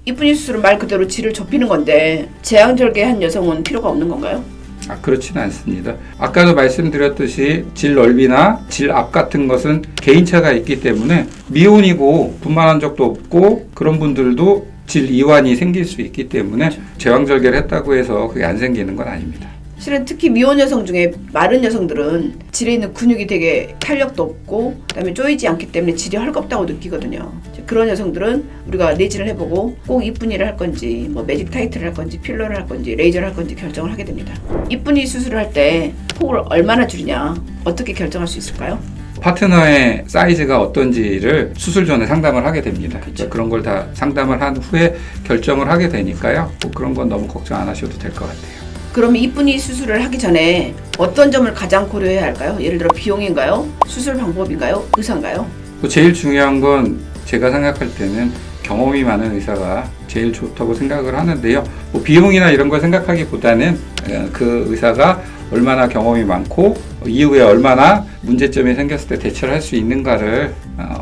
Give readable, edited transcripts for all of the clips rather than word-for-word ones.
이쁜이 수술은 말 그대로 질을 좁히는 건데 제왕절개한 여성은 필요가 없는 건가요? 그렇지는 않습니다. 아까도 말씀드렸듯이 질 넓이나 질 앞 같은 것은 개인차가 있기 때문에 미혼이고 분만한 적도 없고 그런 분들도 질 이완이 생길 수 있기 때문에 제왕절개를 했다고 해서 그게 안 생기는 건 아닙니다. 실은 특히 미혼 여성 중에 마른 여성들은 질에 있는 근육이 되게 탄력도 없고 그다음에 조이지 않기 때문에 질이 헐겁다고 느끼거든요. 그런 여성들은 우리가 내진을 해보고 꼭 이쁜이를 할 건지 뭐 매직 타이트를 할 건지 필러를 할 건지 레이저를 할 건지 결정을 하게 됩니다. 이쁜이 수술을 할 때 폭을 얼마나 줄이냐 어떻게 결정할 수 있을까요? 파트너의 사이즈가 어떤지를 수술 전에 상담을 하게 됩니다. 그렇죠. 그런 걸 다 상담을 한 후에 결정을 하게 되니까요. 뭐 그런 건 너무 걱정 안 하셔도 될 것 같아요. 그러면 이쁜이 수술을 하기 전에 어떤 점을 가장 고려해야 할까요? 예를 들어 비용인가요? 수술 방법인가요? 의사인가요? 제일 중요한 건 제가 생각할 때는 경험이 많은 의사가 제일 좋다고 생각을 하는데요. 뭐 비용이나 이런 걸 생각하기보다는 그 의사가 얼마나 경험이 많고 이후에 얼마나 문제점이 생겼을 때 대처를 할 수 있는가를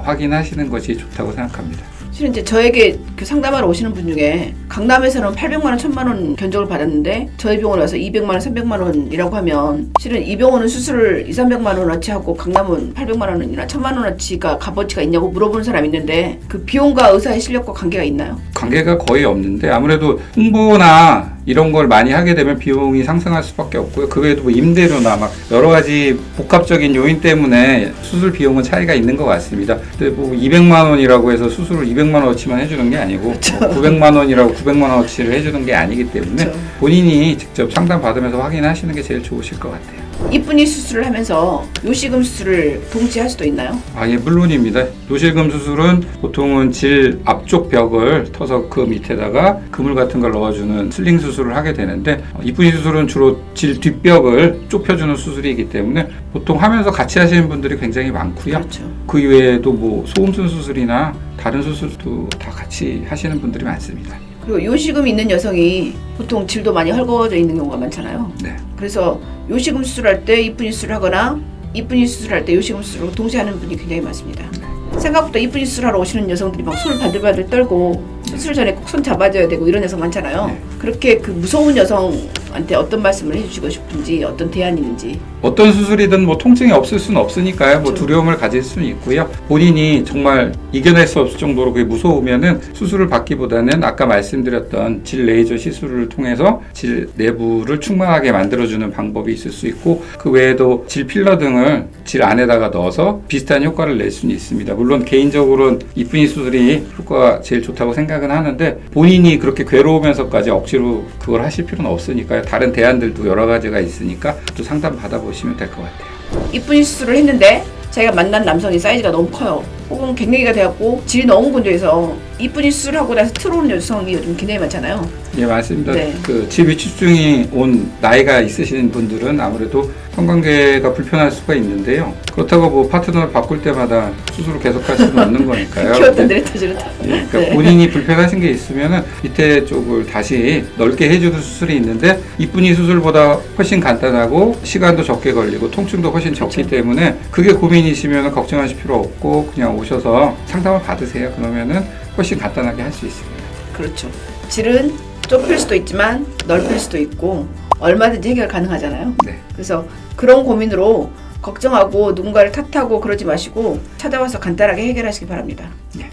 확인하시는 것이 좋다고 생각합니다. 실은 이제 저에게 그 상담하러 오시는 분 중에 강남에서는 800만 원, 1000만 원 견적을 받았는데 저희 병원에 와서 200만 원, 300만 원이라고 하면 실은 이 병원은 수술을 2, 300만 원어치 하고 강남은 800만 원이나 1000만 원어치가 값어치가 있냐고 물어보는 사람이 있는데 그 비용과 의사의 실력과 관계가 있나요? 관계가 거의 없는데 아무래도 홍보나 이런 걸 많이 하게 되면 비용이 상승할 수밖에 없고요. 그 외에도 뭐 임대료나 막 여러 가지 복합적인 요인 때문에 수술 비용은 차이가 있는 것 같습니다. 근데 뭐 200만 원이라고 해서 수술을 200만 원어치만 해주는 게 아니고 그렇죠. 뭐 900만 원이라고 900만 원어치를 해주는 게 아니기 때문에 그렇죠. 본인이 직접 상담 받으면서 확인하시는 게 제일 좋으실 것 같아요. 이쁜이 수술을 하면서 요식음 수술을 동시에 할 수도 있나요? 예, 물론입니다. 요실금 수술은 보통은 질 앞쪽 벽을 터서 그 밑에다가 그물 같은 걸 넣어주는 슬링 수술을 하게 되는데 이쁜이 수술은 주로 질 뒷벽을 좁혀주는 수술이기 때문에 보통 하면서 같이 하시는 분들이 굉장히 많고요. 그렇죠. 그 이외에도 뭐 소음순 수술이나 다른 수술도 다 같이 하시는 분들이 많습니다. 그리고 요식음이 있는 여성이 보통 질도 많이 헐거워져 있는 경우가 많잖아요. 네. 그래서 요식음 수술할 때 이쁜이 수술을 하거나 이쁜이 수술할 때 요식음 수술을 동시에 하는 분이 굉장히 많습니다. 생각보다 이쁜이 수술하러 오시는 여성들이 막 손을 바들바들 떨고 수술 전에 꼭 손 잡아줘야 되고 이런 여성 많잖아요. 네. 그렇게 그 무서운 여성한테 어떤 말씀을 해주시고 싶은지 어떤 대안이 있는지. 어떤 수술이든 뭐 통증이 없을 수는 없으니까요. 뭐 그렇죠. 두려움을 가질 수는 있고요. 본인이 정말 이겨낼 수 없을 정도로 그게 무서우면은 수술을 받기보다는 아까 말씀드렸던 질 레이저 시술을 통해서 질 내부를 충만하게 만들어주는 방법이 있을 수 있고 그 외에도 질 필러 등을 질 안에다가 넣어서 비슷한 효과를 낼 수는 있습니다. 물론 개인적으로는 이쁜이 수술이 효과가 제일 좋다고 생각은 하는데 본인이 그렇게 괴로우면서까지 억지로 그걸 하실 필요는 없으니까요. 다른 대안들도 여러 가지가 있으니까 또 상담 받아보시면 될 것 같아요. 이쁜이 수술을 했는데 자기가 만난 남성이 사이즈가 너무 커요. 혹은 갱년기가 되었고 질이 너무 건조해서 이쁜이 수술하고 나서 들어오는 여성이 요즘 굉장히 많잖아요. 예, 맞습니다. 네. 그 질위축증이 온 나이가 있으신 분들은 아무래도 성관계가 불편할 수가 있는데요. 그렇다고 뭐 파트너를 바꿀 때마다 수술을 계속할 수는 없는 거니까요. 키웠다 내렸다 저랬다. 예, 그러니까 네. 본인이 불편하신 게 있으면은 밑에 쪽을 다시 넓게 해주는 수술이 있는데 이쁜이 수술보다 훨씬 간단하고 시간도 적게 걸리고 통증도 훨씬 적기 그렇죠. 때문에 그게 고민이시면은 걱정하실 필요 없고 그냥 오셔서 상담을 받으세요. 그러면은 훨씬 간단하게 할 수 있습니다. 그렇죠. 질은 좁힐 수도 있지만 넓힐 수도 있고 얼마든지 해결 가능하잖아요. 네. 그래서 그런 고민으로 걱정하고 누군가를 탓하고 그러지 마시고 찾아와서 간단하게 해결하시기 바랍니다. 네.